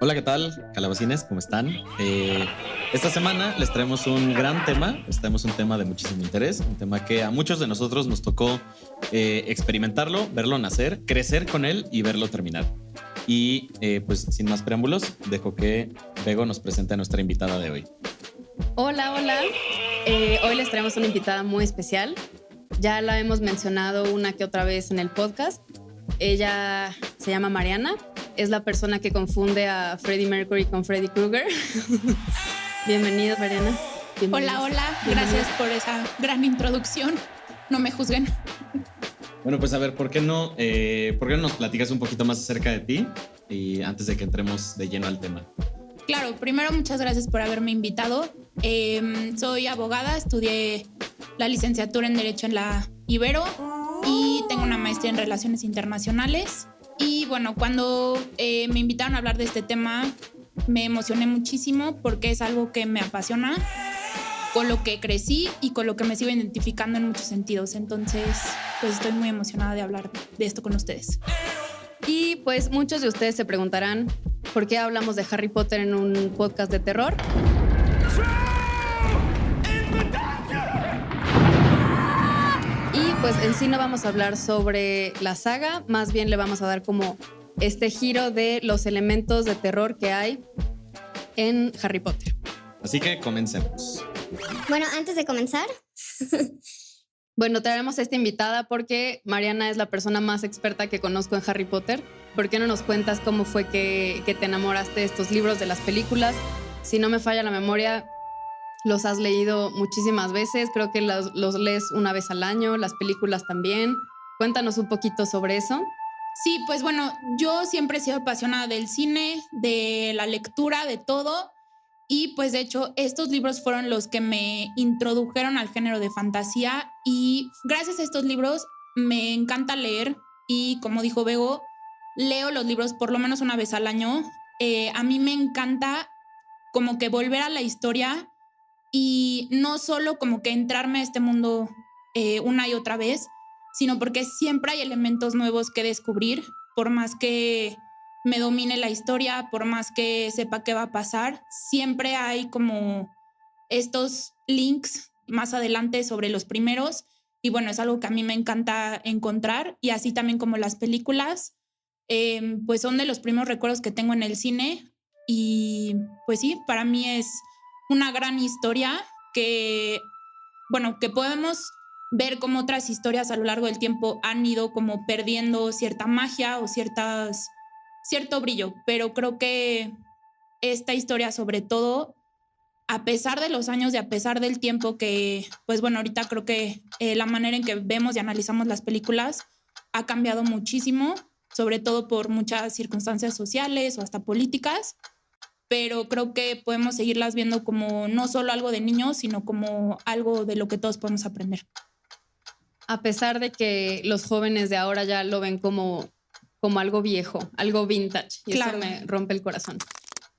Hola, ¿qué tal? Calabacines, ¿cómo están? Esta semana les traemos un gran tema. Les traemos un tema de muchísimo interés, un tema que a muchos de nosotros nos tocó experimentarlo, verlo nacer, crecer con él y verlo terminar. Y pues sin más preámbulos, dejo que Bego nos presente a nuestra invitada de hoy. Hola. Hoy les traemos una invitada muy especial. Ya la hemos mencionado una que otra vez en el podcast. Ella se llama Mariana. Es la persona que confunde a Freddie Mercury con Freddy Krueger. Bienvenida, Mariana. Bienvenida. Hola. Gracias por esa gran introducción. No me juzguen. Bueno, pues a ver, ¿por qué no nos platicas un poquito más acerca de ti y antes de que entremos de lleno al tema? Claro, primero muchas gracias por haberme invitado. Soy abogada, estudié la licenciatura en Derecho en la Ibero y tengo una maestría en Relaciones Internacionales. Y bueno, cuando me invitaron a hablar de este tema, me emocioné muchísimo porque es algo que me apasiona, con lo que crecí y con lo que me sigo identificando en muchos sentidos. Entonces, pues estoy muy emocionada de hablar de esto con ustedes. Y pues muchos de ustedes se preguntarán por qué hablamos de Harry Potter en un podcast de terror. Y pues en sí no vamos a hablar sobre la saga, más bien le vamos a dar como este giro de los elementos de terror que hay en Harry Potter. Así que comencemos. Bueno, antes de comenzar... Bueno, traemos a esta invitada porque Mariana es la persona más experta que conozco en Harry Potter. ¿Por qué no nos cuentas cómo fue que te enamoraste de estos libros, de las películas? Si no me falla la memoria, los has leído muchísimas veces. Creo que los lees una vez al año, las películas también. Cuéntanos un poquito sobre eso. Sí, pues bueno, yo siempre he sido apasionada del cine, de la lectura, de todo. Y pues de hecho estos libros fueron los que me introdujeron al género de fantasía y gracias a estos libros me encanta leer y como dijo Bego, leo los libros por lo menos una vez al año. A mí me encanta como que volver a la historia y no solo como que entrarme a este mundo una y otra vez, sino porque siempre hay elementos nuevos que descubrir, por más que me domine la historia, por más que sepa qué va a pasar, siempre hay como estos links más adelante sobre los primeros y bueno, es algo que a mí me encanta encontrar y así también como las películas, pues son de los primeros recuerdos que tengo en el cine y pues sí, para mí es una gran historia que, bueno, que podemos ver cómo otras historias a lo largo del tiempo han ido como perdiendo cierta magia o cierto brillo, pero creo que esta historia sobre todo, a pesar de los años y a pesar del tiempo que, pues bueno, ahorita creo que la manera en que vemos y analizamos las películas ha cambiado muchísimo, sobre todo por muchas circunstancias sociales o hasta políticas, pero creo que podemos seguirlas viendo como no solo algo de niños, sino como algo de lo que todos podemos aprender. A pesar de que los jóvenes de ahora ya lo ven como algo viejo, algo vintage. Y claro, eso me rompe el corazón.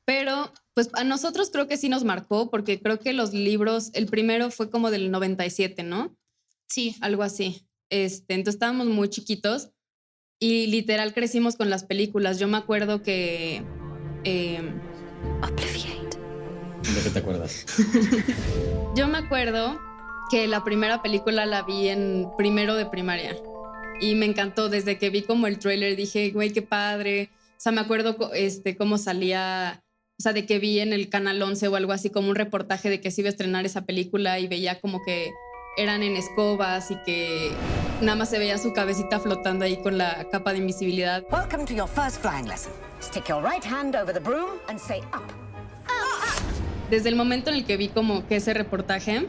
Pero pues a nosotros creo que sí nos marcó porque creo que los libros, el primero fue como del 97, ¿no? Sí. Algo así. Entonces estábamos muy chiquitos y literal crecimos con las películas. Yo me acuerdo que... Obliviate. ¿De qué te acuerdas? Yo me acuerdo que la primera película la vi en primero de primaria. Y me encantó, desde que vi como el tráiler dije, güey, qué padre. O sea, me acuerdo cómo salía, o sea, de que vi en el Canal 11 o algo así como un reportaje de que se iba a estrenar esa película y veía como que eran en escobas y que nada más se veía su cabecita flotando ahí con la capa de invisibilidad. Welcome to your first flying lesson. Stick your right hand over the broom and say up. Desde el momento en el que vi como que ese reportaje,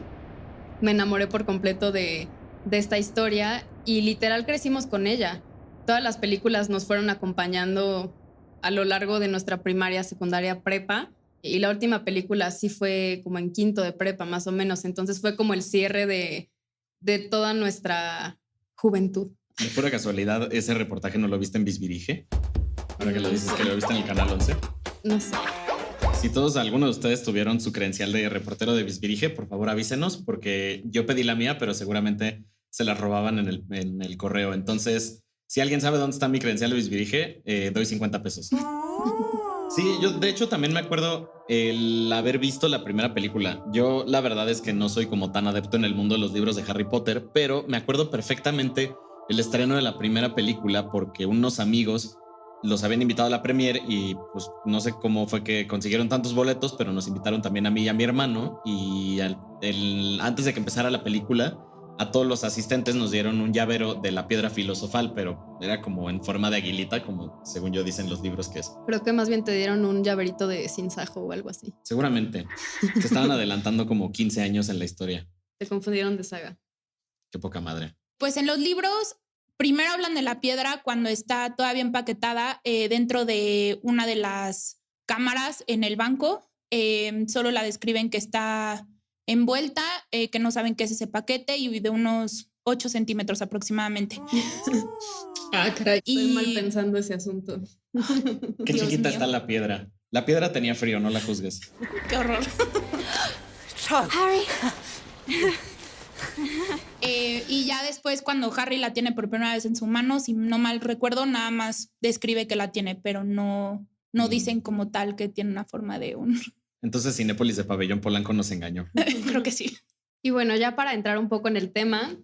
me enamoré por completo de esta historia y literal crecimos con ella. Todas las películas nos fueron acompañando a lo largo de nuestra primaria, secundaria, prepa y la última película sí fue como en quinto de prepa más o menos, entonces fue como el cierre de toda nuestra juventud. De pura casualidad, ¿ese reportaje no lo viste en Bisbirige? Ahora que lo dices que lo viste en el Canal 11. No sé. Si alguno de ustedes tuvieron su credencial de reportero de Bisbirige, por favor avísenos, porque yo pedí la mía, pero seguramente se la robaban en el correo. Entonces, si alguien sabe dónde está mi credencial de Bisbirige, doy 50 pesos. Sí, yo de hecho también me acuerdo el haber visto la primera película. Yo la verdad es que no soy como tan adepto en el mundo de los libros de Harry Potter, pero me acuerdo perfectamente el estreno de la primera película porque unos amigos los habían invitado a la premiere y pues no sé cómo fue que consiguieron tantos boletos, pero nos invitaron también a mí y a mi hermano y antes de que empezara la película a todos los asistentes nos dieron un llavero de la piedra filosofal, pero era como en forma de aguilita, como según yo dicen los libros que es. Creo que más bien te dieron un llaverito de sinsajo o algo así. Seguramente. Se estaban adelantando como 15 años en la historia. Te confundieron de saga. Qué poca madre. Pues en los libros, primero hablan de la piedra cuando está todavía empaquetada dentro de una de las cámaras en el banco. Solo la describen que está envuelta, que no saben qué es ese paquete y de unos 8 centímetros aproximadamente. Caray. Estoy mal pensando ese asunto. Qué Dios chiquita mío. está la piedra. La piedra tenía frío, no la juzgues. Qué horror. Harry. Y ya después cuando Harry la tiene por primera vez en su mano, si no mal recuerdo, nada más describe que la tiene, pero no dicen como tal que tiene una forma de un... Entonces Cinépolis de Pabellón Polanco nos engañó. Creo que sí. Y bueno, ya para entrar un poco en el tema,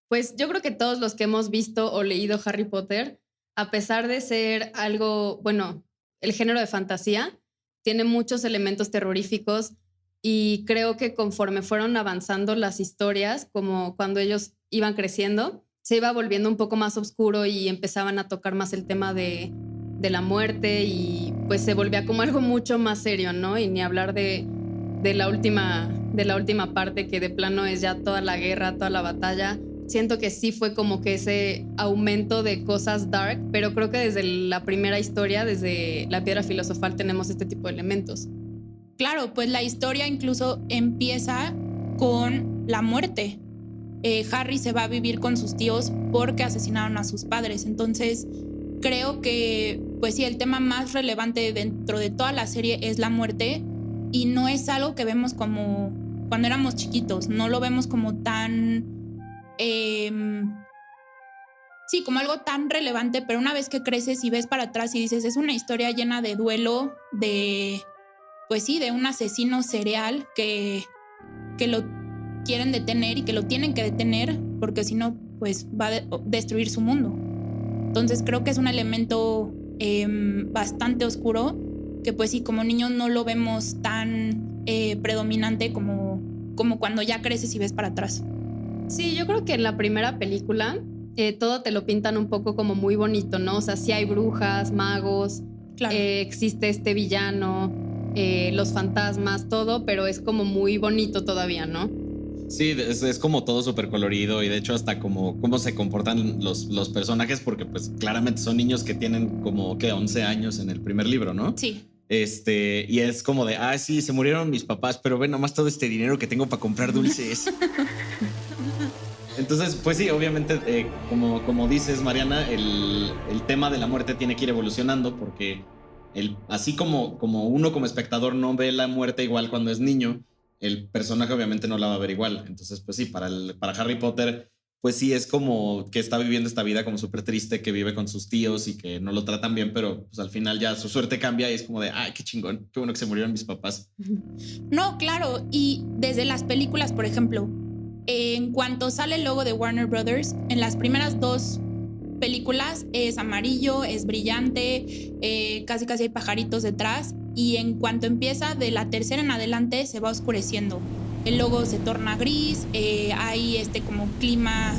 pues yo creo que todos los que hemos visto o leído Harry Potter, a pesar de ser algo, bueno, el género de fantasía, tiene muchos elementos terroríficos y creo que conforme fueron avanzando las historias, como cuando ellos iban creciendo, se iba volviendo un poco más oscuro y empezaban a tocar más el tema de la muerte y pues se volvía como algo mucho más serio, ¿no? Y ni hablar de la última parte que de plano es ya toda la guerra, toda la batalla. Siento que sí fue como que ese aumento de cosas dark, pero creo que desde la primera historia, desde la piedra filosofal, tenemos este tipo de elementos. Claro, pues la historia incluso empieza con la muerte. Harry se va a vivir con sus tíos porque asesinaron a sus padres. Entonces, creo que, pues sí, el tema más relevante dentro de toda la serie es la muerte y no es algo que vemos como cuando éramos chiquitos. No lo vemos como tan... sí, como algo tan relevante, pero una vez que creces y ves para atrás y dices, es una historia llena de duelo, de... pues sí, de un asesino serial que lo quieren detener y que lo tienen que detener porque si no, pues va a destruir su mundo. Entonces creo que es un elemento bastante oscuro que pues sí, como niños no lo vemos tan predominante como cuando ya creces y ves para atrás. Sí, yo creo que en la primera película todo te lo pintan un poco como muy bonito, ¿no? O sea, sí hay brujas, magos, Claro. Existe este villano, los fantasmas, todo, pero es como muy bonito todavía, ¿no? Sí, es como todo súper colorido y de hecho hasta como cómo se comportan los personajes porque pues claramente son niños que tienen como que 11 años en el primer libro, ¿no? Sí. Y es como de, sí, se murieron mis papás, pero ven nomás todo este dinero que tengo para comprar dulces. Entonces, pues sí, obviamente, como dices, Mariana, el tema de la muerte tiene que ir evolucionando porque así como uno como espectador no ve la muerte igual cuando es niño, el personaje obviamente no la va a ver igual. Entonces, pues sí, para Harry Potter, pues sí, es como que está viviendo esta vida como súper triste, que vive con sus tíos y que no lo tratan bien, pero pues al final ya su suerte cambia y es como de, qué chingón, qué bueno que se murieron mis papás. No, claro, y desde las películas, por ejemplo, en cuanto sale el logo de Warner Brothers, en las primeras 2 películas es amarillo, es brillante, casi hay pajaritos detrás, y en cuanto empieza de la tercera en adelante se va oscureciendo. El logo se torna gris, hay como clima,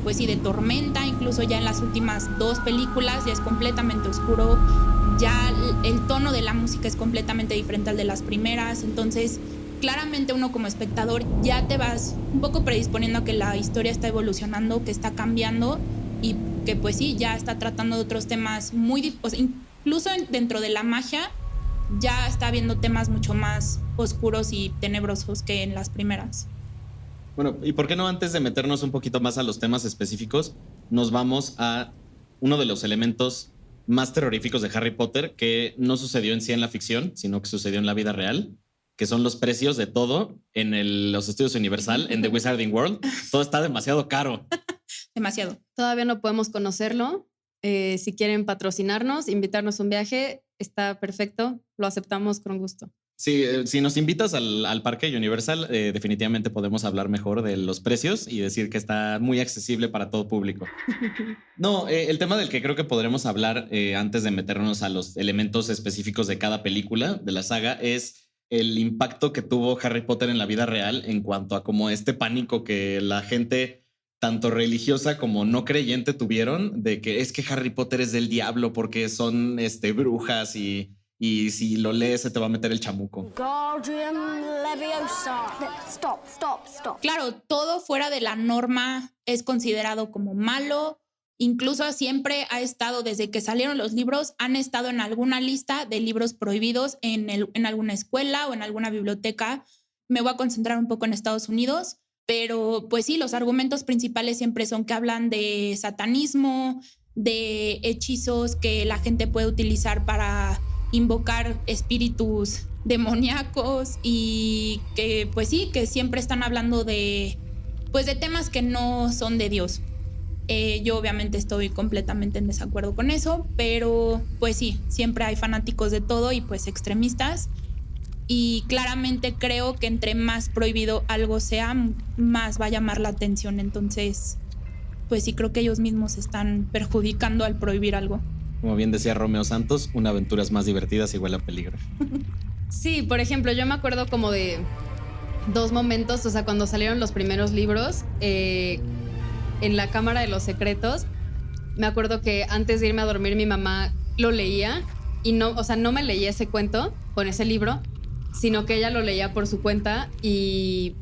pues sí, de tormenta, incluso ya en las últimas 2 películas ya es completamente oscuro, ya el tono de la música es completamente diferente al de las primeras, entonces claramente uno como espectador ya te vas un poco predisponiendo a que la historia está evolucionando, que está cambiando y que pues sí, ya está tratando de otros temas muy... O sea, incluso dentro de la magia ya está viendo temas mucho más oscuros y tenebrosos que en las primeras. Bueno, ¿y por qué no antes de meternos un poquito más a los temas específicos, nos vamos a uno de los elementos más terroríficos de Harry Potter que no sucedió en sí en la ficción, sino que sucedió en la vida real, que son los precios de todo en los estudios Universal, en The Wizarding World. Todo está demasiado caro. Demasiado. Todavía no podemos conocerlo, Si quieren patrocinarnos, invitarnos a un viaje, está perfecto. Lo aceptamos con gusto. Sí, si nos invitas al Parque Universal, definitivamente podemos hablar mejor de los precios y decir que está muy accesible para todo público. No, el tema del que creo que podremos hablar antes de meternos a los elementos específicos de cada película de la saga es el impacto que tuvo Harry Potter en la vida real en cuanto a como este pánico que la gente, tanto religiosa como no creyente, tuvieron de que es que Harry Potter es del diablo porque son brujas y si lo lees se te va a meter el chamuco. Guardian Leviosa. Stop. Claro, todo fuera de la norma es considerado como malo. Incluso siempre ha estado, desde que salieron los libros, han estado en alguna lista de libros prohibidos en alguna escuela o en alguna biblioteca. Me voy a concentrar un poco en Estados Unidos, pero pues sí, los argumentos principales siempre son que hablan de satanismo, de hechizos que la gente puede utilizar para invocar espíritus demoníacos y que pues sí, que siempre están hablando de temas que no son de Dios. Yo obviamente estoy completamente en desacuerdo con eso, pero pues sí, siempre hay fanáticos de todo y pues extremistas, y claramente creo que entre más prohibido algo sea, más va a llamar la atención. Entonces pues sí, creo que ellos mismos están perjudicando al prohibir algo. Como bien decía Romeo Santos, una aventura es más divertida si huele a peligro. Sí, por ejemplo, yo me acuerdo como de 2 momentos, o sea, cuando salieron los primeros libros, en la Cámara de los Secretos, me acuerdo que antes de irme a dormir mi mamá lo leía y no, o sea, no me leía ese cuento con ese libro, sino que ella lo leía por su cuenta y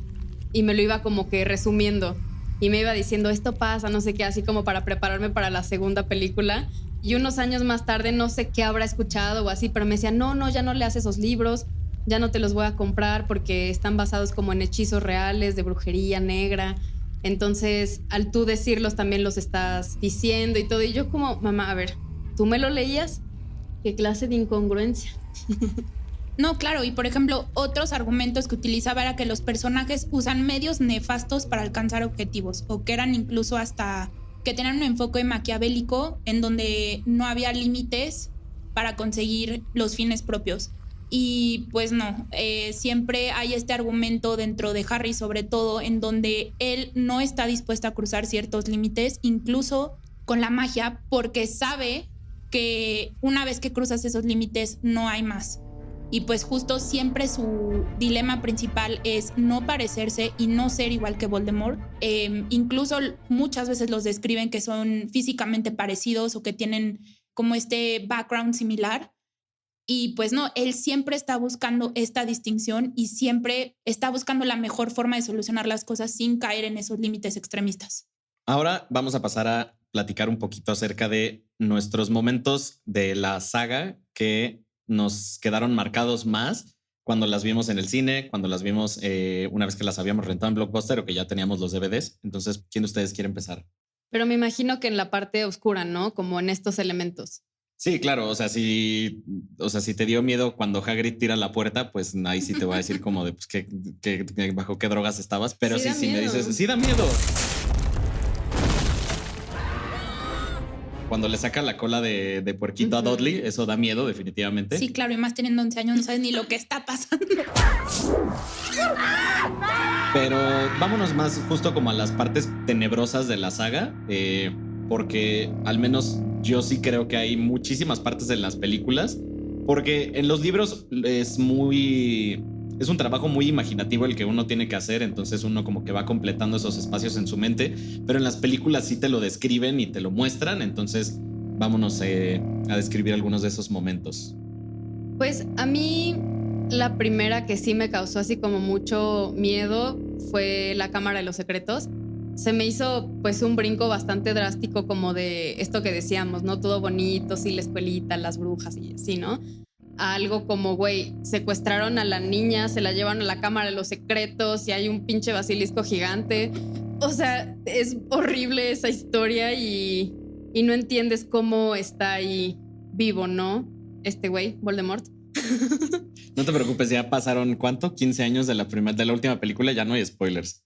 me lo iba como que resumiendo y me iba diciendo esto pasa, no sé qué, así como para prepararme para la segunda película. Y unos años más tarde, no sé qué habrá escuchado o así, pero me decía, no, ya no leas esos libros, ya no te los voy a comprar porque están basados como en hechizos reales de brujería negra. Entonces, al tú decirlos también los estás diciendo y todo. Y yo como, mamá, a ver, ¿tú me lo leías? ¿Qué clase de incongruencia? No, claro, y por ejemplo, otros argumentos que utilizaba era que los personajes usan medios nefastos para alcanzar objetivos, o que eran incluso hasta que tenían un enfoque maquiavélico en donde no había límites para conseguir los fines propios. Y pues no, siempre hay este argumento dentro de Harry, sobre todo, en donde él no está dispuesto a cruzar ciertos límites, incluso con la magia, porque sabe que una vez que cruzas esos límites no hay más. Y pues justo siempre su dilema principal es no parecerse y no ser igual que Voldemort. Incluso muchas veces los describen que son físicamente parecidos o que tienen como este background similar. Y pues no, él siempre está buscando esta distinción y siempre está buscando la mejor forma de solucionar las cosas sin caer en esos límites extremistas. Ahora vamos a pasar a platicar un poquito acerca de nuestros momentos de la saga que nos quedaron marcados más cuando las vimos en el cine, cuando las vimos una vez que las habíamos rentado en Blockbuster o que ya teníamos los DVDs. Entonces, ¿quién de ustedes quiere empezar? Pero me imagino que en la parte oscura, ¿no? Como en estos elementos. Sí, claro. O sea, si te dio miedo cuando Hagrid tira la puerta, pues ahí sí te voy a decir como de pues, que bajo qué drogas estabas. Pero sí me dices, sí da miedo. Cuando le saca la cola de puerquito a Dudley, eso da miedo, definitivamente. Sí, claro, y más teniendo 11 años no sabes ni lo que está pasando. Pero vámonos más justo como a las partes tenebrosas de la saga, porque al menos yo sí creo que hay muchísimas partes en las películas, porque en los libros es un trabajo muy imaginativo el que uno tiene que hacer, entonces uno como que va completando esos espacios en su mente, pero en las películas sí te lo describen y te lo muestran, entonces vámonos a describir algunos de esos momentos. Pues a mí la primera que sí me causó así como mucho miedo fue la Cámara de los Secretos. Se me hizo pues un brinco bastante drástico como de esto que decíamos, ¿no? Todo bonito, sí, la escuelita, las brujas y así, ¿no? A algo como, güey, secuestraron a la niña, se la llevan a la Cámara de los Secretos y hay un pinche basilisco gigante. O sea, es horrible esa historia y no entiendes cómo está ahí vivo, ¿no? Este güey, Voldemort. No te preocupes, ya pasaron, ¿cuánto? 15 años de la última película, ya no hay spoilers.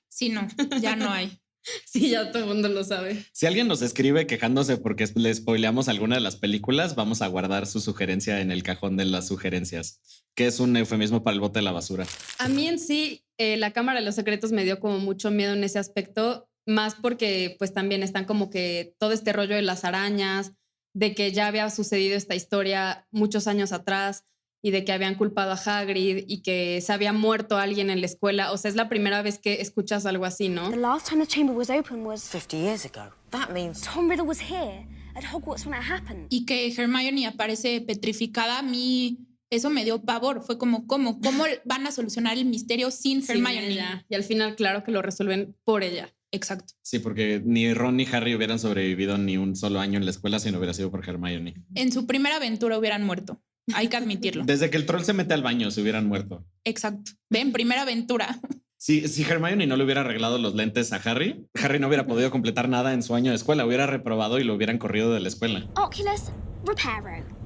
Sí, no, ya no hay. Sí, ya todo el mundo lo sabe. Si alguien nos escribe quejándose porque le spoileamos alguna de las películas, vamos a guardar su sugerencia en el cajón de las sugerencias, que es un eufemismo para el bote de la basura. A mí en sí, la Cámara de los Secretos me dio como mucho miedo en ese aspecto, más porque pues también están como que todo este rollo de las arañas, de que ya había sucedido esta historia muchos años atrás y de que habían culpado a Hagrid y que se había muerto alguien en la escuela. O sea, es la primera vez que escuchas algo así, ¿no? The last time the chamber was open was 50 years ago. That means Tom Riddle was here at Hogwarts when it happened. Y que Hermione aparece petrificada, a mí eso me dio pavor. Fue como, ¿cómo van a solucionar el misterio sin Hermione? Ella. Y al final, claro que lo resuelven por ella. Exacto. Sí, porque ni Ron ni Harry hubieran sobrevivido ni un solo año en la escuela si no hubiera sido por Hermione. En su primera aventura hubieran muerto. Hay que admitirlo. Desde que el troll se mete al baño se hubieran muerto. Exacto. Ven, primera aventura. Si Hermione no le hubiera arreglado los lentes a Harry, Harry no hubiera podido completar nada en su año de escuela, hubiera reprobado y lo hubieran corrido de la escuela. Oculus Reparo.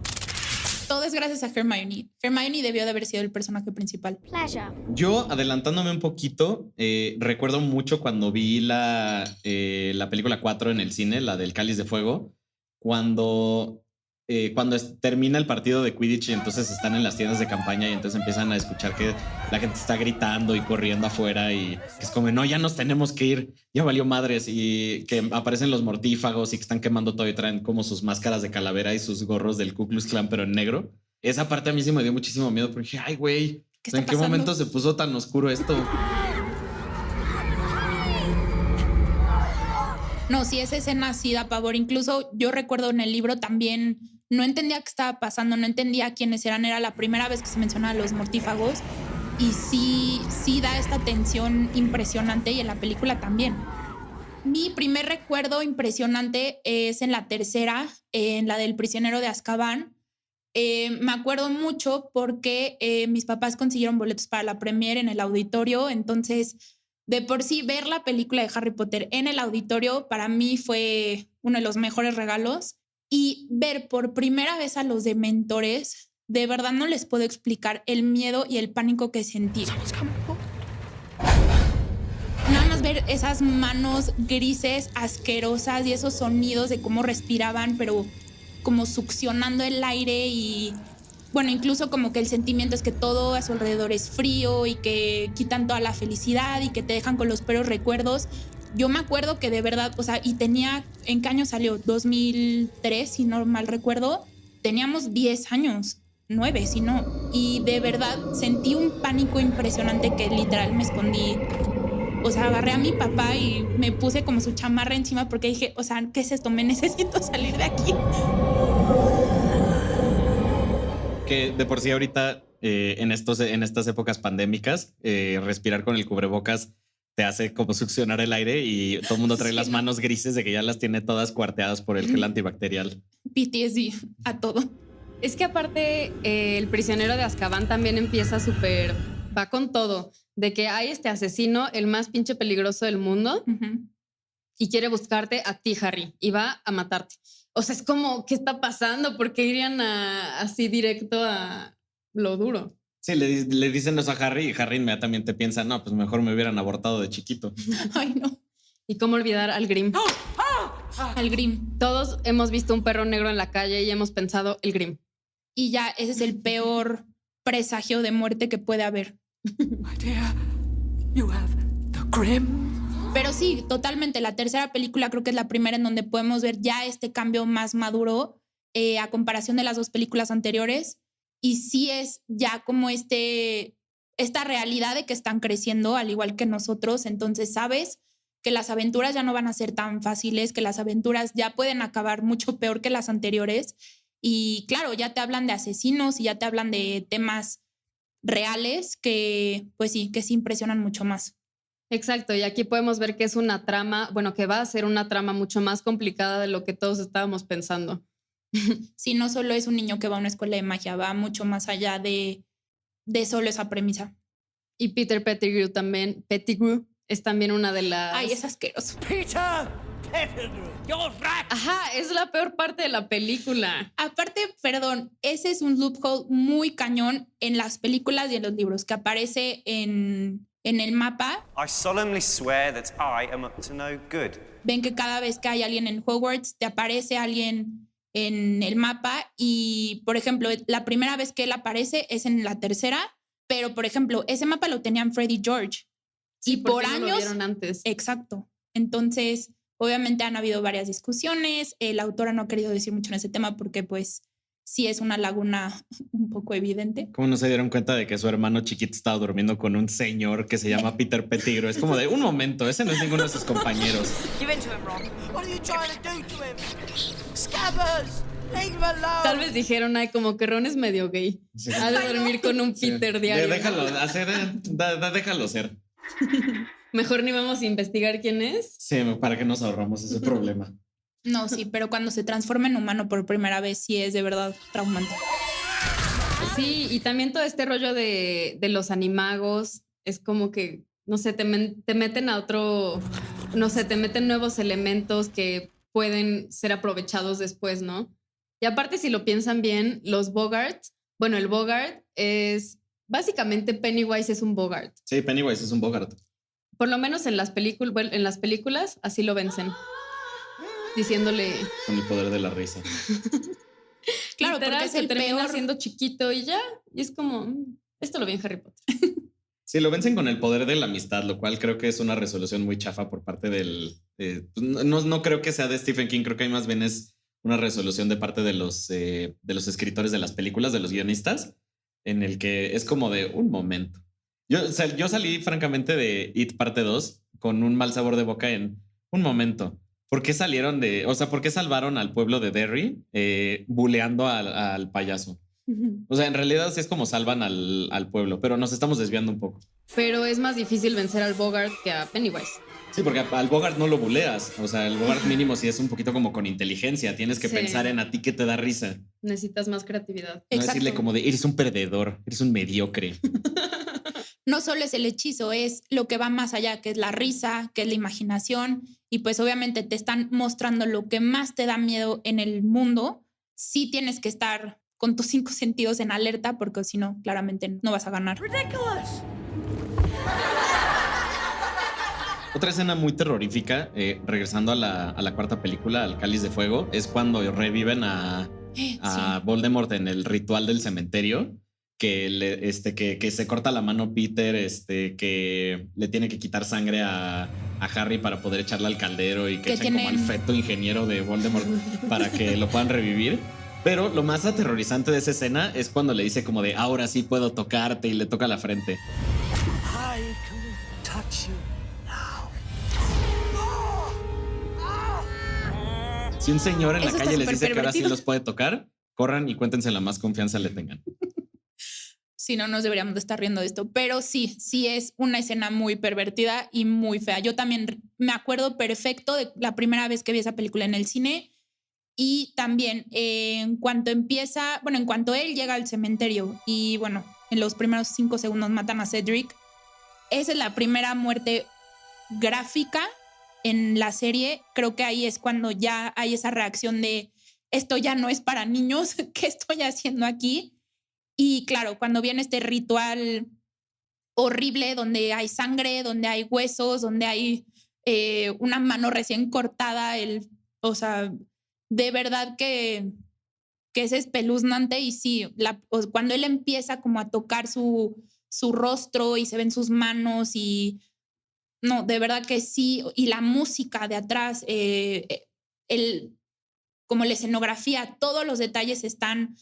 Todo es gracias a Hermione. Hermione debió de haber sido el personaje principal. Pleasure. Yo, adelantándome un poquito, recuerdo mucho cuando vi la película 4 en el cine, la del Cáliz de Fuego, cuando termina el partido de Quidditch y entonces están en las tiendas de campaña y entonces empiezan a escuchar que la gente está gritando y corriendo afuera y es como, no, ya nos tenemos que ir, ya valió madres, y que aparecen los mortífagos y que están quemando todo y traen como sus máscaras de calavera y sus gorros del Ku Klux Klan pero en negro. Esa parte a mí sí me dio muchísimo miedo porque dije, ay güey, ¿en qué momento se puso tan oscuro esto? No, sí, esa escena sí da pavor. Incluso yo recuerdo en el libro también no entendía qué estaba pasando, no entendía quiénes eran. Era la primera vez que se mencionaban los mortífagos y sí da esta tensión impresionante y en la película también. Mi primer recuerdo impresionante es en la tercera, en la del prisionero de Azkaban. Me acuerdo mucho porque mis papás consiguieron boletos para la premiere en el auditorio, entonces de por sí ver la película de Harry Potter en el auditorio para mí fue uno de los mejores regalos, y ver por primera vez a los Dementores, de verdad no les puedo explicar el miedo y el pánico que sentí. Nada más ver esas manos grises asquerosas y esos sonidos de cómo respiraban, pero como succionando el aire, y bueno, incluso como que el sentimiento es que todo a su alrededor es frío y que quitan toda la felicidad y que te dejan con los peores recuerdos. Yo me acuerdo que de verdad, o sea, y tenía, ¿en qué año salió? 2003, si no mal recuerdo. Teníamos 10 años, 9, si no. Y de verdad sentí un pánico impresionante que literal me escondí. O sea, agarré a mi papá y me puse como su chamarra encima porque dije, o sea, ¿qué es esto? Me necesito salir de aquí. Que de por sí ahorita en estas épocas pandémicas, respirar con el cubrebocas te hace como succionar el aire y todo el mundo trae las manos grises de que ya las tiene todas cuarteadas por el gel antibacterial. PTSD a todo. Es que aparte el prisionero de Azkaban también empieza súper, va con todo, de que hay este asesino, el más pinche peligroso del mundo, y quiere buscarte a ti, Harry, y va a matarte. O sea, es como, ¿qué está pasando? ¿Por qué irían así directo a lo duro? Sí, le dicen eso a Harry y Harry inmediatamente piensa, no, pues mejor me hubieran abortado de chiquito. Ay, no. ¿Y cómo olvidar al Grim? Al Grim. Todos hemos visto un perro negro en la calle y hemos pensado el Grim. Y ya ese es el peor presagio de muerte que puede haber. My dear, you have the Grim. Pero sí, totalmente. La tercera película creo que es la primera en donde podemos ver ya este cambio más maduro a comparación de las dos películas anteriores. Y sí es ya como esta realidad de que están creciendo al igual que nosotros. Entonces sabes que las aventuras ya no van a ser tan fáciles, que las aventuras ya pueden acabar mucho peor que las anteriores. Y claro, ya te hablan de asesinos y ya te hablan de temas reales que, pues sí, que se impresionan mucho más. Exacto, y aquí podemos ver que es una trama, bueno, que va a ser una trama mucho más complicada de lo que todos estábamos pensando. Sí, no solo es un niño que va a una escuela de magia, va mucho más allá de solo esa premisa. Y Peter Pettigrew es también una de las... Ay, es asqueroso. Peter Pettigrew, you're right. Ajá, es la peor parte de la película. Aparte, perdón, ese es un loophole muy cañón en las películas y en los libros, que aparece en en el mapa. I solemnly swear that I am up to no good. Ven que cada vez que hay alguien en Hogwarts, te aparece alguien en el mapa y, por ejemplo, la primera vez que él aparece es en la tercera, pero, por ejemplo, ese mapa lo tenían Freddy y George. Sí, y por no lo años... vieron antes. Exacto. Entonces, obviamente han habido varias discusiones. La autora no ha querido decir mucho en ese tema porque, pues, sí es una laguna un poco evidente. ¿Cómo no se dieron cuenta de que su hermano chiquito estaba durmiendo con un señor que se llama Peter Pettigrew? Es como de un momento, ese no es ninguno de sus compañeros. Give in to him, Ron. What are you trying to do to him? Scabbers! Leave him alone! Tal vez dijeron, ay, como que Ron es medio gay. Sí. Ha de dormir con un Peter diario. Déjalo hacer, déjalo ser. Mejor ni vamos a investigar quién es. Sí, para que nos ahorramos ese problema. No, sí, pero cuando se transforma en humano por primera vez, sí es de verdad traumante. Sí, y también todo este rollo de los animagos es como que, no sé, te meten a otro, no sé, te meten nuevos elementos que pueden ser aprovechados después, ¿no? Y aparte, si lo piensan bien, los Bogart, bueno, el Bogart es, básicamente Pennywise es un Bogart. Sí, Pennywise es un Bogart. Por lo menos en las películas así lo vencen. Diciéndole... Con el poder de la risa. Claro, literal, porque es se el termina peor. siendo chiquito y ya. Y es como, esto lo vi en Harry Potter. Sí, lo vencen con el poder de la amistad, lo cual creo que es una resolución muy chafa por parte del... no creo que sea de Stephen King, creo que hay más bien es una resolución de parte de los escritores de las películas, de los guionistas, en el que es como de un momento. Yo salí francamente de It parte 2 con un mal sabor de boca en un momento. ¿Por qué por qué salvaron al pueblo de Derry buleando al payaso? O sea, en realidad sí es como salvan al pueblo, pero nos estamos desviando un poco. Pero es más difícil vencer al Bogart que a Pennywise. Sí, porque al Bogart no lo buleas. O sea, el Bogart mínimo sí es un poquito como con inteligencia. Tienes que Sí. pensar en a ti que te da risa. Necesitas más creatividad. No Exacto. decirle como de eres un perdedor, eres un mediocre. No solo es el hechizo, es lo que va más allá, que es la risa, que es la imaginación. Y pues obviamente te están mostrando lo que más te da miedo en el mundo. Sí tienes que estar con tus 5 sentidos en alerta porque si no, claramente no vas a ganar. Ridiculous! Otra escena muy terrorífica, regresando a la cuarta película, al Cáliz de Fuego, es cuando reviven a Voldemort en el ritual del cementerio, que se corta la mano Peter, que le tiene que quitar sangre a Harry para poder echarla al caldero y que echan como al feto ingeniero de Voldemort para que lo puedan revivir. Pero lo más aterrorizante de esa escena es cuando le dice como de ahora sí puedo tocarte y le toca la frente. I can touch you now. Si un señor en la Eso calle está les dice que ahora sí superpervertido. los puede tocar, corran y cuéntense la más confianza le tengan. Si no, nos deberíamos de estar riendo de esto. Pero sí es una escena muy pervertida y muy fea. Yo también me acuerdo perfecto de la primera vez que vi esa película en el cine. Y también en cuanto él llega al cementerio y bueno, en los primeros 5 segundos matan a Cedric, esa es la primera muerte gráfica en la serie. Creo que ahí es cuando ya hay esa reacción de esto ya no es para niños, ¿qué estoy haciendo aquí? Y claro, cuando viene este ritual horrible donde hay sangre, donde hay huesos, donde hay una mano recién cortada, o sea, de verdad que es espeluznante. Y sí, cuando él empieza como a tocar su rostro y se ven sus manos y no, de verdad que sí. Y la música de atrás, como la escenografía, todos los detalles están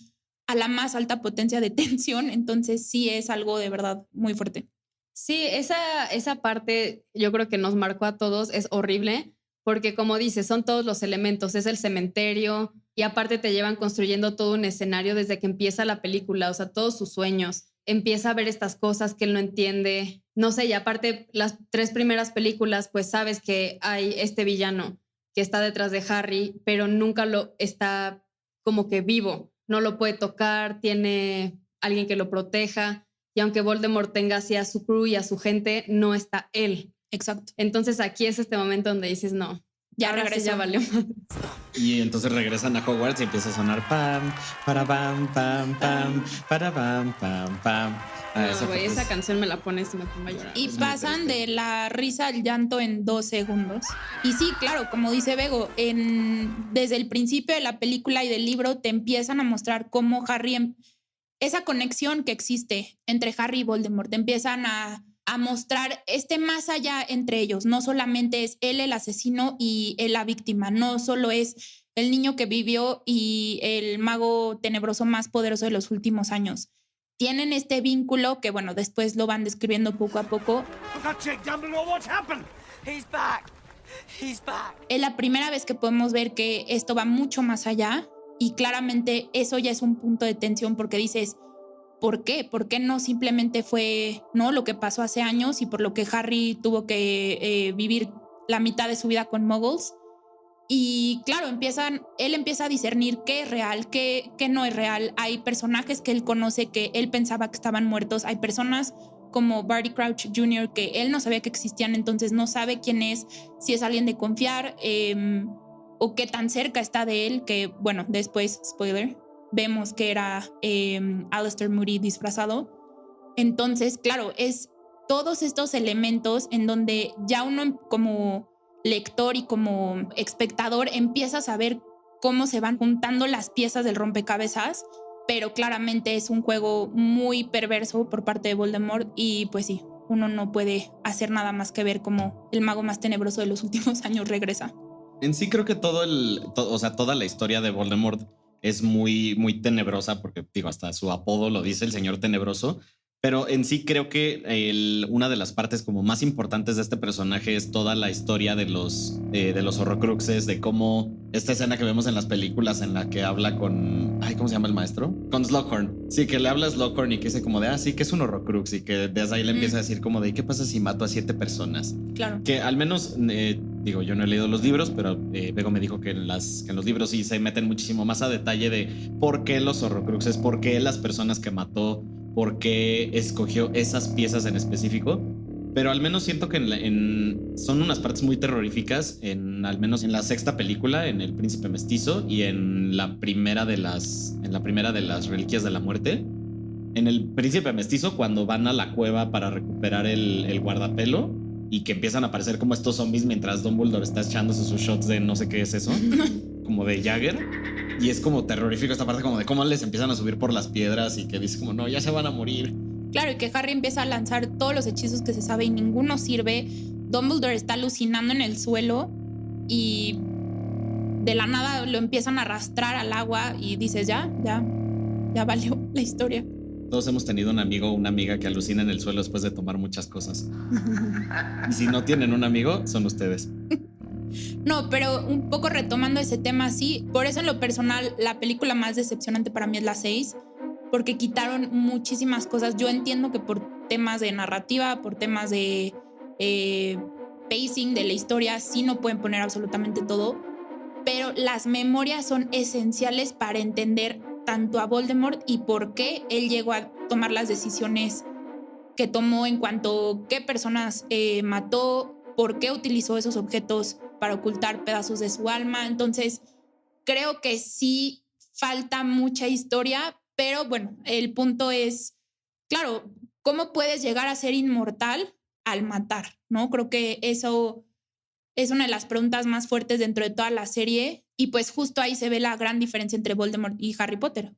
a la más alta potencia de tensión. Entonces sí es algo de verdad muy fuerte. Sí, esa parte yo creo que nos marcó a todos, es horrible, porque como dices, son todos los elementos, es el cementerio y aparte te llevan construyendo todo un escenario desde que empieza la película, o sea, todos sus sueños, empieza a ver estas cosas que él no entiende, no sé, y aparte las 3 primeras películas, pues sabes que hay este villano que está detrás de Harry, pero nunca lo está como que vivo, no lo puede tocar, tiene alguien que lo proteja. Y aunque Voldemort tenga así a su crew y a su gente, no está él. Exacto. Entonces aquí es este momento donde dices, no, Ya ahora sí regresó. ya valió madre. Y entonces regresan a Hogwarts y empieza a sonar pam, para pam, pam, pam, para pam, pam, pam. Esa güey, parte esa es- canción me la pones y me pongo a llorar. Y es muy pasan triste. de la risa al llanto en 2 segundos. Y sí, claro, como dice Bego, desde el principio de la película y del libro te empiezan a mostrar cómo Harry, esa conexión que existe entre Harry y Voldemort, te empiezan a mostrar más allá entre ellos. No solamente es él el asesino y él la víctima, no solo es el niño que vivió y el mago tenebroso más poderoso de los últimos años. Tienen este vínculo que, bueno, después lo van describiendo poco a poco. He's back. He's back. Es la primera vez que podemos ver que esto va mucho más allá y claramente eso ya es un punto de tensión porque dices, ¿por qué? ¿Por qué no simplemente fue lo que pasó hace años y por lo que Harry tuvo que vivir la mitad de su vida con muggles? Y claro, él empieza a discernir qué es real, qué no es real. Hay personajes que él conoce que él pensaba que estaban muertos. Hay personas como Barty Crouch Jr. que él no sabía que existían, entonces no sabe quién es, si es alguien de confiar o qué tan cerca está de él, que bueno, después, spoiler, vemos que era Alastor Moody disfrazado. Entonces, claro, es todos estos elementos en donde ya uno como lector y como espectador empieza a saber cómo se van juntando las piezas del rompecabezas, pero claramente es un juego muy perverso por parte de Voldemort y pues sí, uno no puede hacer nada más que ver cómo el mago más tenebroso de los últimos años regresa. En sí creo que toda la historia de Voldemort es muy, muy tenebrosa porque, digo, hasta su apodo lo dice, el señor tenebroso. Pero en sí creo que una de las partes como más importantes de este personaje es toda la historia de los Horrocruxes, de cómo esta escena que vemos en las películas en la que habla con... ¿cómo se llama el maestro? Con Slughorn. Sí, que le habla a Slughorn y que dice como de, sí, que es un Horrocrux y que desde ahí le empieza a decir como de, ¿qué pasa si mato a 7 personas? Claro. Que al menos, digo, yo no he leído los libros, pero Bego me dijo que en los libros sí se meten muchísimo más a detalle de por qué los Horrocruxes, por qué las personas que mató, por qué escogió esas piezas en específico. Pero al menos siento que son unas partes muy terroríficas, al menos en la sexta película, en El Príncipe Mestizo y en la primera de las Reliquias de la Muerte. En El Príncipe Mestizo, cuando van a la cueva para recuperar el guardapelo y que empiezan a aparecer como estos zombies mientras Dumbledore está echándose sus shots de no sé qué es eso, como de Jagger. Y es como terrorífico esta parte como de cómo les empiezan a subir por las piedras y que dice como no, ya se van a morir. Claro, y que Harry empieza a lanzar todos los hechizos que se sabe y ninguno sirve. Dumbledore está alucinando en el suelo y de la nada lo empiezan a arrastrar al agua y dices, ya valió la historia. Todos hemos tenido un amigo o una amiga que alucina en el suelo después de tomar muchas cosas. Y si no tienen un amigo, son ustedes. No, pero un poco retomando ese tema, sí. Por eso en lo personal, la película más decepcionante para mí es la 6, porque quitaron muchísimas cosas. Yo entiendo que por temas de narrativa, por temas de pacing de la historia, sí no pueden poner absolutamente todo, pero las memorias son esenciales para entender tanto a Voldemort y por qué él llegó a tomar las decisiones que tomó en cuanto a qué personas mató, por qué utilizó esos objetos para ocultar pedazos de su alma. Entonces, creo que sí falta mucha historia, pero bueno, el punto es, claro, ¿cómo puedes llegar a ser inmortal al matar? ¿No? Creo que eso es una de las preguntas más fuertes dentro de toda la serie y pues justo ahí se ve la gran diferencia entre Voldemort y Harry Potter.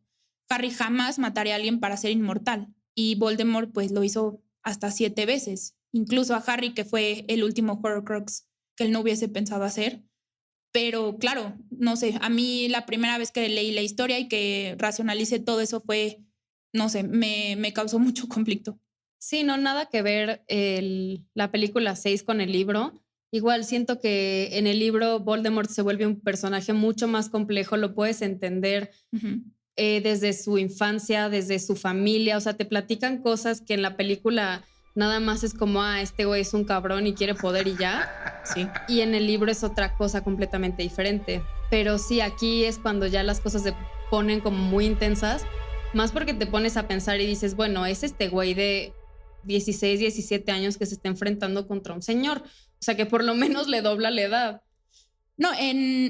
Harry jamás mataría a alguien para ser inmortal y Voldemort pues lo hizo hasta 7 veces, incluso a Harry, que fue el último Horcrux que él no hubiese pensado hacer. Pero claro, no sé, a mí la primera vez que leí la historia y que racionalicé todo eso fue, no sé, me causó mucho conflicto. Sí, no, nada que ver la película 6 con el libro. Igual siento que en el libro Voldemort se vuelve un personaje mucho más complejo, lo puedes entender desde su infancia, desde su familia, o sea, te platican cosas que en la película nada más es como, este güey es un cabrón y quiere poder y ya. Sí. Y en el libro es otra cosa completamente diferente. Pero sí, aquí es cuando ya las cosas se ponen como muy intensas, más porque te pones a pensar y dices, bueno, es este güey de 16, 17 años que se está enfrentando contra un señor. O sea, que por lo menos le dobla la edad. No,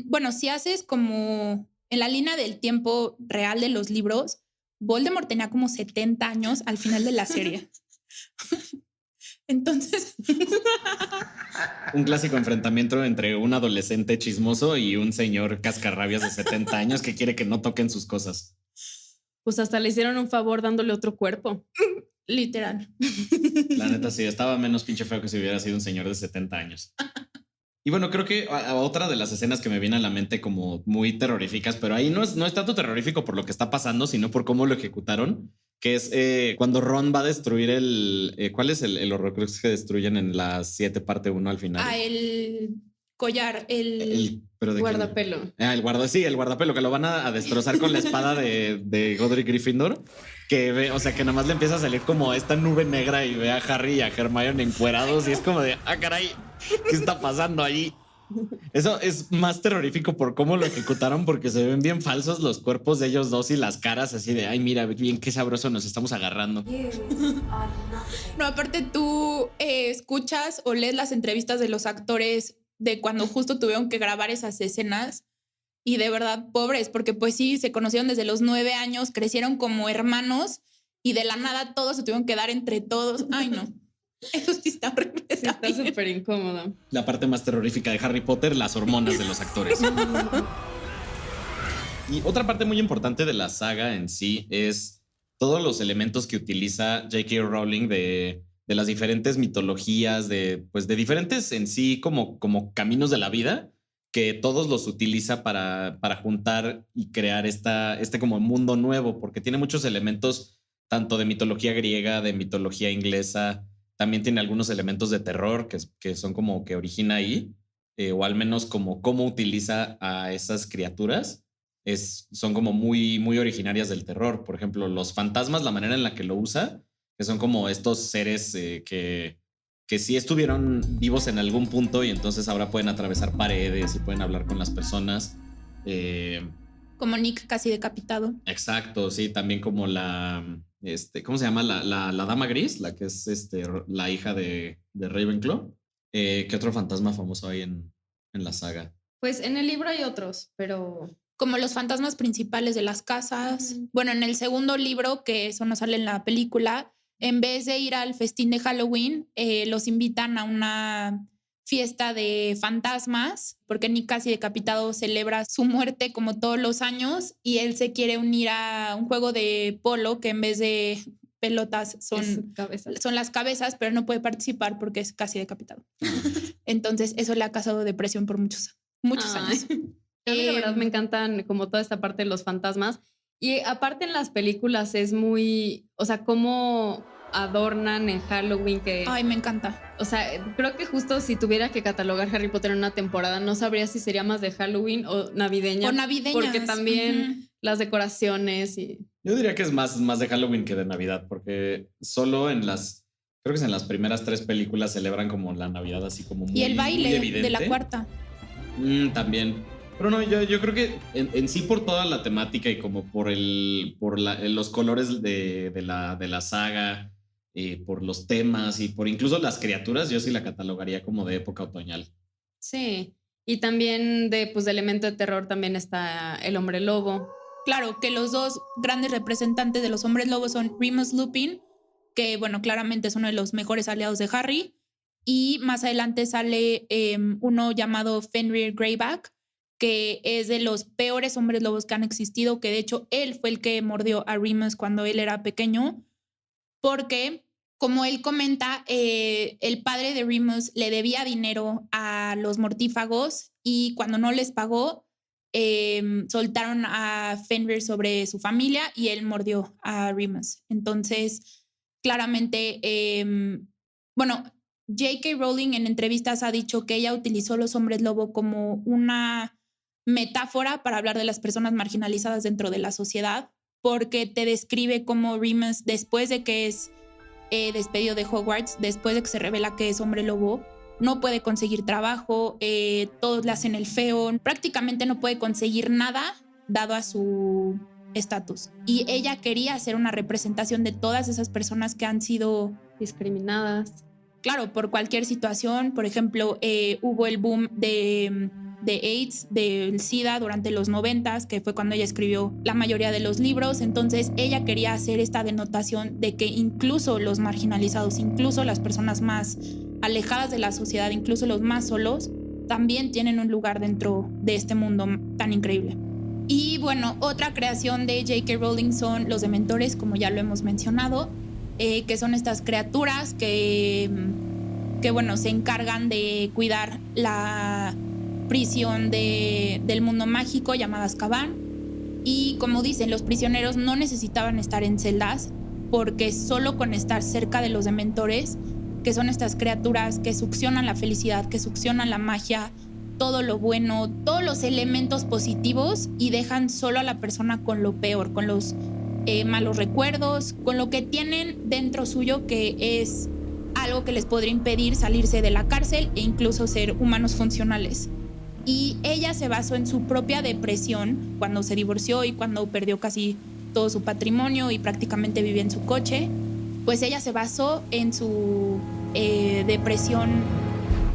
bueno, si haces como en la línea del tiempo real de los libros, Voldemort tenía como 70 años al final de la serie. Entonces... Un clásico enfrentamiento entre un adolescente chismoso y un señor cascarrabias de 70 años que quiere que no toquen sus cosas. Pues hasta le hicieron un favor dándole otro cuerpo. Literal. La neta sí, estaba menos pinche feo que si hubiera sido un señor de 70 años. Y bueno, creo que otra de las escenas que me viene a la mente como muy terroríficas, pero ahí no es tanto terrorífico por lo que está pasando, sino por cómo lo ejecutaron, que es cuando Ron va a destruir ¿cuál es el Horrocrux que destruyen en la 7 parte 1 al final? El collar, ¿pero de guardapelo. El guardapelo, que lo van a destrozar con la espada de Godric Gryffindor, que ve, o sea, que nada más le empieza a salir como esta nube negra y ve a Harry y a Hermione encuerados y es como de, caray, ¿qué está pasando ahí? Eso es más terrorífico por cómo lo ejecutaron, porque se ven bien falsos los cuerpos de ellos dos y las caras así de, ay, mira, bien qué sabroso nos estamos agarrando. No, aparte tú escuchas o lees las entrevistas de los actores de cuando justo tuvieron que grabar esas escenas y de verdad pobres, porque pues sí, se conocieron desde los 9 años, crecieron como hermanos y de la nada todos se tuvieron que dar entre todos. Ay, no. Eso sí está horrible. Sí, está súper incómodo. La parte más terrorífica de Harry Potter, las hormonas de los actores. Y otra parte muy importante de la saga en sí es todos los elementos que utiliza J.K. Rowling de las diferentes mitologías, de diferentes en sí como caminos de la vida, que todos los utiliza para juntar y crear este como mundo nuevo, porque tiene muchos elementos tanto de mitología griega, de mitología inglesa. También tiene algunos elementos de terror que son como que origina ahí, o al menos como cómo utiliza a esas criaturas. Son como muy, muy originarias del terror. Por ejemplo, los fantasmas, la manera en la que lo usa, que son como estos seres que sí estuvieron vivos en algún punto y entonces ahora pueden atravesar paredes y pueden hablar con las personas. Como Nick casi decapitado. Exacto, sí, también como ¿cómo se llama? La Dama Gris, la que es la hija de Ravenclaw. ¿Qué otro fantasma famoso hay en la saga? Pues en el libro hay otros, pero... Como los fantasmas principales de las casas. Bueno, en el segundo libro, que eso no sale en la película, en vez de ir al festín de Halloween, los invitan a una fiesta de fantasmas, porque Nick casi decapitado celebra su muerte como todos los años y él se quiere unir a un juego de polo que en vez de pelotas son las cabezas, pero no puede participar porque es casi decapitado. Entonces eso le ha causado depresión por muchos años. A mí la verdad me encantan como toda esta parte de los fantasmas y aparte en las películas es muy, o sea, cómo adornan en Halloween que... Ay, me encanta. O sea, creo que justo si tuviera que catalogar Harry Potter en una temporada, no sabría si sería más de Halloween o navideña. O navideñas. Porque también las decoraciones y... Yo diría que es más de Halloween que de Navidad, porque solo creo que es en las primeras 3 películas celebran como la Navidad así como muy, y el baile muy de la 4ª. También. Pero no, yo creo que en sí por toda la temática y como por los colores de la saga, por los temas y por incluso las criaturas, yo sí la catalogaría como de época otoñal. Sí, y también de elemento de terror también está el hombre lobo. Claro, que los dos grandes representantes de los hombres lobos son Remus Lupin, que bueno, claramente es uno de los mejores aliados de Harry, y más adelante sale uno llamado Fenrir Greyback, que es de los peores hombres lobos que han existido, que de hecho él fue el que mordió a Remus cuando él era pequeño, porque como él comenta, el padre de Remus le debía dinero a los mortífagos y cuando no les pagó, soltaron a Fenrir sobre su familia y él mordió a Remus. Entonces, claramente, J.K. Rowling en entrevistas ha dicho que ella utilizó los hombres lobo como una metáfora para hablar de las personas marginalizadas dentro de la sociedad, porque te describe cómo Remus, después de que es despedido de Hogwarts, después de que se revela que es hombre lobo, no puede conseguir trabajo, todos le hacen el feo, prácticamente no puede conseguir nada dado a su estatus. Y ella quería hacer una representación de todas esas personas que han sido discriminadas. Claro, por cualquier situación. Por ejemplo, hubo el boom de de AIDS, del SIDA durante los 90s, que fue cuando ella escribió la mayoría de los libros. Entonces ella quería hacer esta denotación de que incluso los marginalizados, incluso las personas más alejadas de la sociedad, incluso los más solos, también tienen un lugar dentro de este mundo tan increíble. Y bueno, otra creación de J.K. Rowling son los Dementores, como ya lo hemos mencionado, que son estas criaturas que bueno, se encargan de cuidar la prisión del mundo mágico llamada Azkaban. Y como dicen, los prisioneros no necesitaban estar en celdas, porque solo con estar cerca de los Dementores, que son estas criaturas que succionan la felicidad, que succionan la magia, todo lo bueno, todos los elementos positivos, y dejan solo a la persona con lo peor, con los malos recuerdos, con lo que tienen dentro suyo, que es algo que les podría impedir salirse de la cárcel e incluso ser humanos funcionales. Y ella se basó en su propia depresión cuando se divorció y cuando perdió casi todo su patrimonio y prácticamente vivía en su coche. Pues ella se basó en su depresión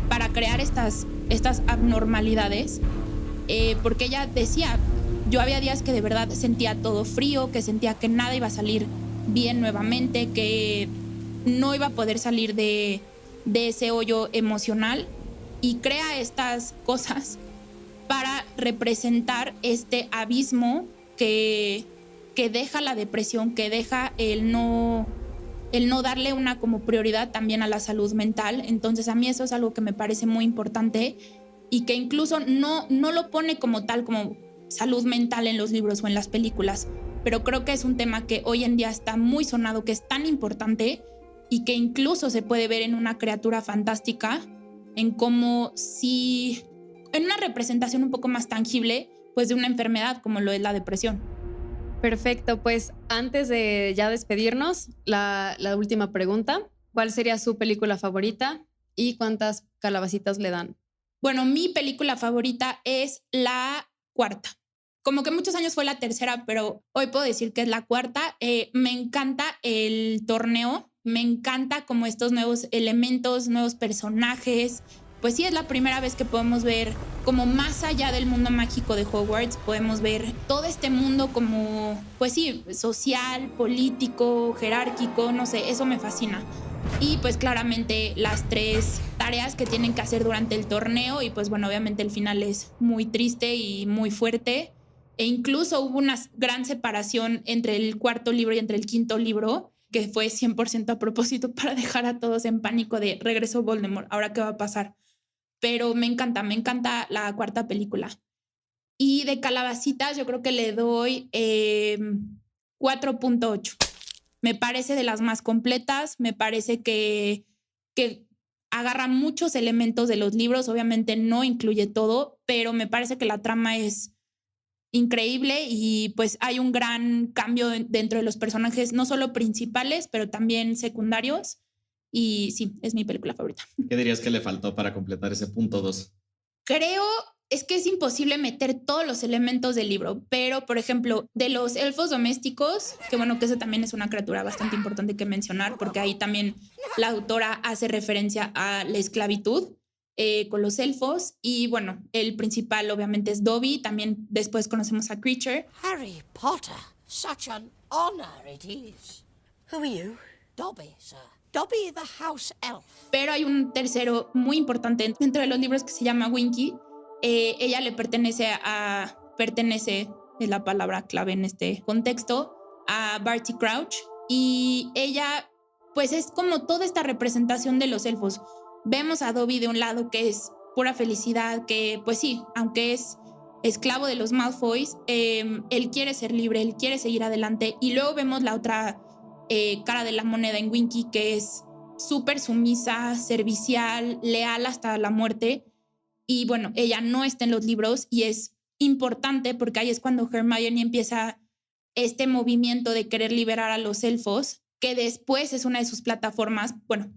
para crear estas abnormalidades, porque ella decía, yo había días que de verdad sentía todo frío, que sentía que nada iba a salir bien nuevamente, que no iba a poder salir de ese hoyo emocional, y crea estas cosas para representar este abismo que deja la depresión, que deja el no darle una como prioridad también a la salud mental. Entonces a mí eso es algo que me parece muy importante, y que incluso no lo pone como tal, como salud mental en los libros o en las películas, pero creo que es un tema que hoy en día está muy sonado, que es tan importante, y que incluso se puede ver en una criatura fantástica, en cómo si en una representación un poco más tangible, pues, de una enfermedad como lo es la depresión. Perfecto, pues antes de ya despedirnos, la última pregunta. ¿Cuál sería su película favorita y cuántas calabacitas le dan? Bueno, mi película favorita es la cuarta. Como que muchos años fue la tercera, pero hoy puedo decir que es la cuarta. Me encanta el torneo, me encanta como estos nuevos elementos, nuevos personajes. Pues sí, es la primera vez que podemos ver como más allá del mundo mágico de Hogwarts. Podemos ver todo este mundo como, pues sí, social, político, jerárquico, no sé, eso me fascina. Y pues claramente las 3 tareas que tienen que hacer durante el torneo, y pues bueno, obviamente el final es muy triste y muy fuerte. E incluso hubo una gran separación entre el cuarto libro y entre el quinto libro, que fue 100% a propósito para dejar a todos en pánico de regreso Voldemort, ¿ahora qué va a pasar? Pero me encanta la cuarta película. Y de calabacitas yo creo que le doy 4.8. Me parece de las más completas, me parece que agarra muchos elementos de los libros, obviamente no incluye todo, pero me parece que la trama es increíble, y pues hay un gran cambio dentro de los personajes, no solo principales, pero también secundarios. Y sí, es mi película favorita. ¿Qué dirías que le faltó para completar ese punto 2? Creo es que es imposible meter todos los elementos del libro, pero por ejemplo, de los elfos domésticos, que bueno, que eso también es una criatura bastante importante que mencionar, porque ahí también la autora hace referencia a la esclavitud con los elfos. Y bueno, el principal obviamente es Dobby, también después conocemos a Creature. Harry Potter, such an honor it is. Who are you? Dobby, sir. Dobby the house elf. Pero hay un tercero muy importante dentro de los libros que se llama Winky. Ella le pertenece, es la palabra clave en este contexto, a Barty Crouch. Y ella, pues es como toda esta representación de los elfos. Vemos a Dobby de un lado, que es pura felicidad, que pues sí, aunque es esclavo de los Malfoys, él quiere ser libre, él quiere seguir adelante. Y luego vemos la otra cara de la moneda en Winky, que es súper sumisa, servicial, leal hasta la muerte. Y bueno, ella no está en los libros, y es importante porque ahí es cuando Hermione empieza este movimiento de querer liberar a los elfos, que después es una de sus plataformas. Bueno,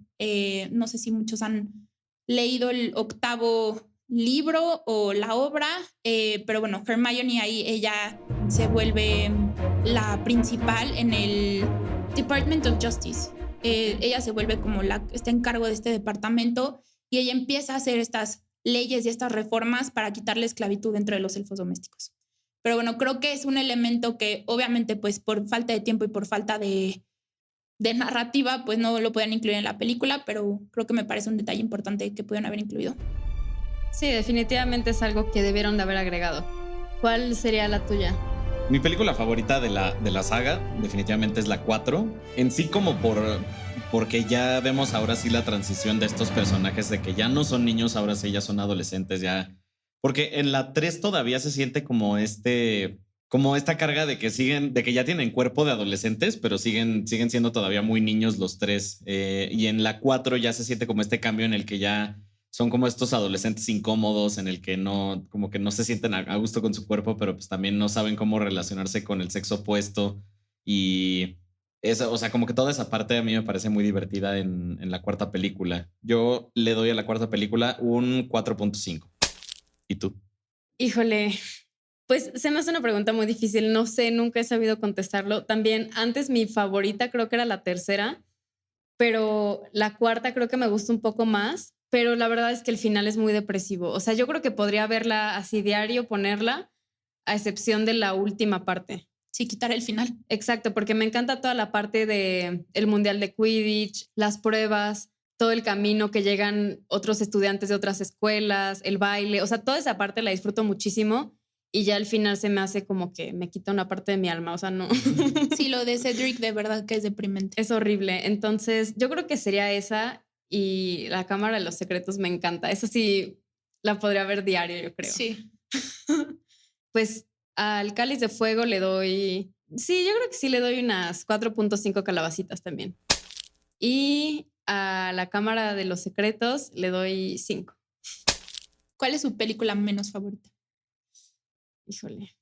no sé si muchos han leído el 8º libro o la obra, pero bueno, Hermione ahí, ella se vuelve la principal en el Department of Justice. Ella se vuelve como la que está en cargo de este departamento, y ella empieza a hacer estas leyes y estas reformas para quitar la esclavitud dentro de los elfos domésticos. Pero bueno, creo que es un elemento que obviamente pues por falta de tiempo y por falta de narrativa pues no lo podían incluir en la película, pero creo que me parece un detalle importante que pudieron haber incluido. Sí, definitivamente es algo que debieron de haber agregado. ¿Cuál sería la tuya? Mi película favorita de la saga definitivamente es la 4. En sí como porque ya vemos ahora sí la transición de estos personajes de que ya no son niños, ahora sí ya son adolescentes, ya. Porque en la 3 todavía se siente como esta carga de que ya tienen cuerpo de adolescentes, pero siguen siendo todavía muy niños los tres. Y en la 4 ya se siente como este cambio en el que ya son como estos adolescentes incómodos, en el que como que no se sienten a gusto con su cuerpo, pero pues también no saben cómo relacionarse con el sexo opuesto. Y eso, o sea, como que toda esa parte a mí me parece muy divertida en la cuarta película. Yo le doy a la cuarta película un 4.5. ¿Y tú? Híjole, pues se me hace una pregunta muy difícil. No sé, nunca he sabido contestarlo. También antes mi favorita creo que era la tercera, pero la cuarta creo que me gusta un poco más. Pero la verdad es que el final es muy depresivo. O sea, yo creo que podría verla así diario, ponerla, a excepción de la última parte. Sí, quitar el final. Exacto, porque me encanta toda la parte de el Mundial de Quidditch, las pruebas, todo el camino que llegan otros estudiantes de otras escuelas, el baile. O sea, toda esa parte la disfruto muchísimo y ya al final se me hace como que me quita una parte de mi alma. O sea, no. Sí, lo de Cedric de verdad que es deprimente. Es horrible. Entonces, yo creo que sería esa. Y la Cámara de los Secretos me encanta. Eso sí, la podría ver diario, yo creo. Sí. Pues al Cáliz de Fuego le doy... Sí, yo creo que sí le doy unas 4.5 calabacitas también. Y a la Cámara de los Secretos le doy 5. ¿Cuál es su película menos favorita? Híjole.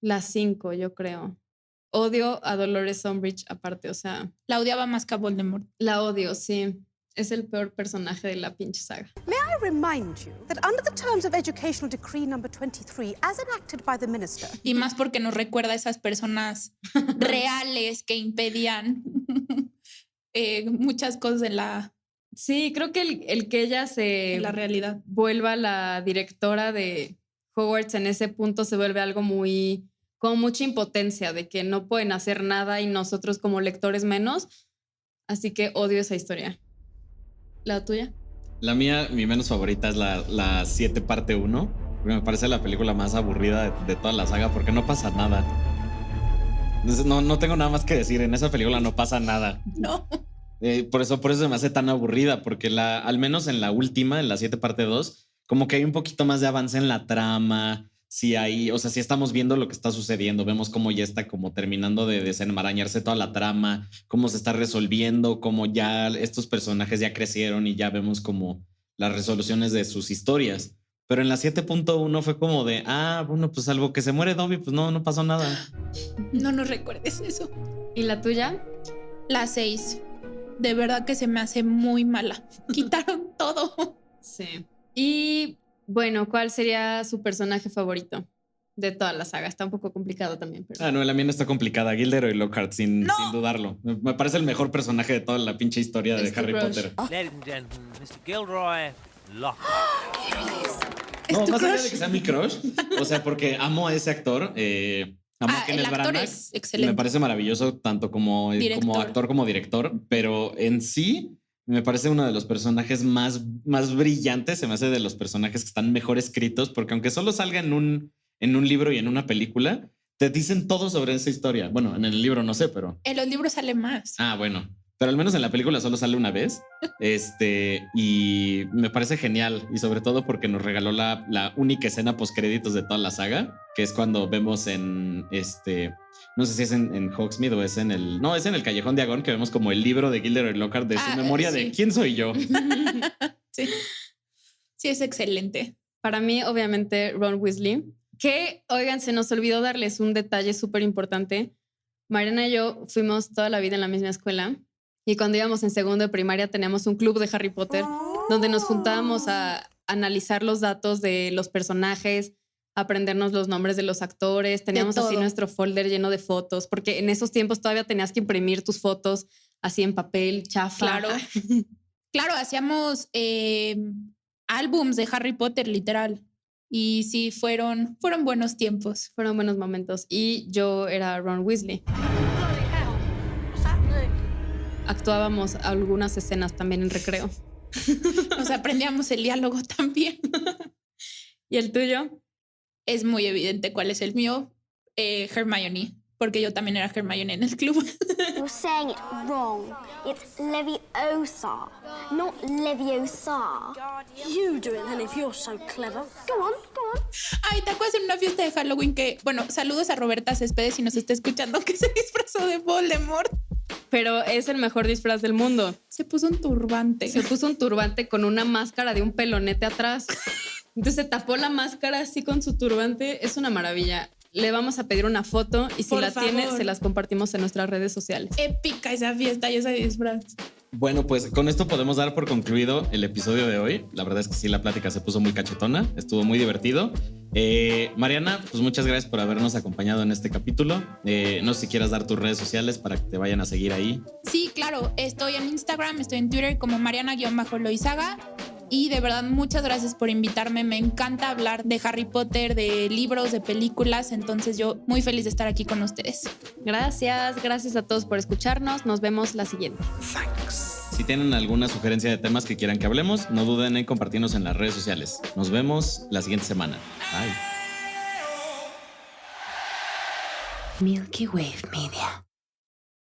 La 5, yo creo. Odio a Dolores Umbridge aparte, o sea... La odiaba más que a Voldemort. La odio, sí. Es el peor personaje de la pinche saga. May I remind you that under the terms of Educational Decree number 23, as enacted by the minister... Y más porque nos recuerda a esas personas reales que impedían muchas cosas en la... Sí, creo que el que ella se... En la realidad. Vuelva la directora de Hogwarts en ese punto se vuelve algo muy... Como mucha impotencia de que no pueden hacer nada y nosotros como lectores menos. Así que odio esa historia. ¿La tuya? La mía, mi menos favorita es la 7 parte 1. Porque me parece la película más aburrida de toda la saga porque no pasa nada. Entonces, no tengo nada más que decir. En esa película no pasa nada. No. Por eso se me hace tan aburrida porque al menos en la última, en la 7 parte 2, como que hay un poquito más de avance en la trama. Sí estamos viendo lo que está sucediendo, vemos cómo ya está como terminando de desenmarañarse toda la trama, cómo se está resolviendo, cómo ya estos personajes ya crecieron y ya vemos como las resoluciones de sus historias. Pero en la 7.1 fue como de, bueno, pues salvo que se muere Dobby, pues no pasó nada. No nos recuerdes eso. ¿Y la tuya? La 6. De verdad que se me hace muy mala. Quitaron todo. Sí. Y... bueno, ¿cuál sería su personaje favorito de toda la saga? Está un poco complicado también. Pero... no, la mía no está complicada. Gilderoy Lockhart, sin dudarlo. Me parece el mejor personaje de toda la pinche historia de Harry Potter. Ladies and gentlemen, Mr. Gilderoy Lockhart. No, más allá de que sea mi crush. O sea, porque amo a ese actor. Amo a Kenneth Branagh. Es excelente. Me parece maravilloso tanto como actor como director. Pero en sí... me parece uno de los personajes más brillantes. Se me hace de los personajes que están mejor escritos, porque aunque solo salga en un libro y en una película, te dicen todo sobre esa historia. Bueno, en el libro no sé, pero... En los libros sale más. Bueno. Pero al menos en la película solo sale una vez. Y me parece genial. Y sobre todo porque nos regaló la única escena postcréditos de toda la saga, que es cuando vemos en no sé si es en Hogsmeade o es en el... No, es en el Callejón de Agón, que vemos como el libro de Gilderoy Lockhart de su memoria de ¿quién soy yo? Sí. Sí, es excelente. Para mí, obviamente, Ron Weasley. Que, oigan, se nos olvidó darles un detalle súper importante. Mariana y yo fuimos toda la vida en la misma escuela y cuando íbamos en segundo de primaria teníamos un club de Harry Potter donde nos juntábamos a analizar los datos de los personajes, aprendernos los nombres de los actores. Teníamos así nuestro folder lleno de fotos, porque en esos tiempos todavía tenías que imprimir tus fotos así en papel chafa. Claro. Claro, hacíamos álbums de Harry Potter, literal. Y sí, fueron buenos tiempos. Fueron buenos momentos. Y yo era Ron Weasley. Bloody hell. What's happening? Actuábamos algunas escenas también en recreo. Nos aprendíamos el diálogo también. ¿Y el tuyo? Es muy evidente cuál es el mío. Hermione, porque yo también era Hermione en el club. You're saying it wrong. It's Leviosa, not Leviosa. You do it then if you're so clever. Go on, go on. Ay, ¿te acuerdas en una fiesta de Halloween que, bueno, saludos a Roberta Céspedes si nos está escuchando, que se disfrazó de Voldemort? Pero es el mejor disfraz del mundo. Se puso un turbante. Se puso un turbante con una máscara de un pelonete atrás. Entonces se tapó la máscara así con su turbante. Es una maravilla. Le vamos a pedir una foto y si Por la favor. tiene, se las compartimos en nuestras redes sociales. Épica esa fiesta y ese disfraz. Bueno, pues con esto podemos dar por concluido el episodio de hoy. La verdad es que sí, la plática se puso muy cachetona, estuvo muy divertido. Mariana, pues muchas gracias por habernos acompañado en este capítulo. No sé si quieras dar tus redes sociales para que te vayan a seguir ahí. Sí, claro, estoy en Instagram, estoy en Twitter como Mariana-Loizaga. Y de verdad, muchas gracias por invitarme. Me encanta hablar de Harry Potter, de libros, de películas. Entonces yo muy feliz de estar aquí con ustedes. Gracias a todos por escucharnos. Nos vemos la siguiente. Si tienen alguna sugerencia de temas que quieran que hablemos, no duden en compartirnos en las redes sociales. Nos vemos la siguiente semana. Bye. Milky Wave Media.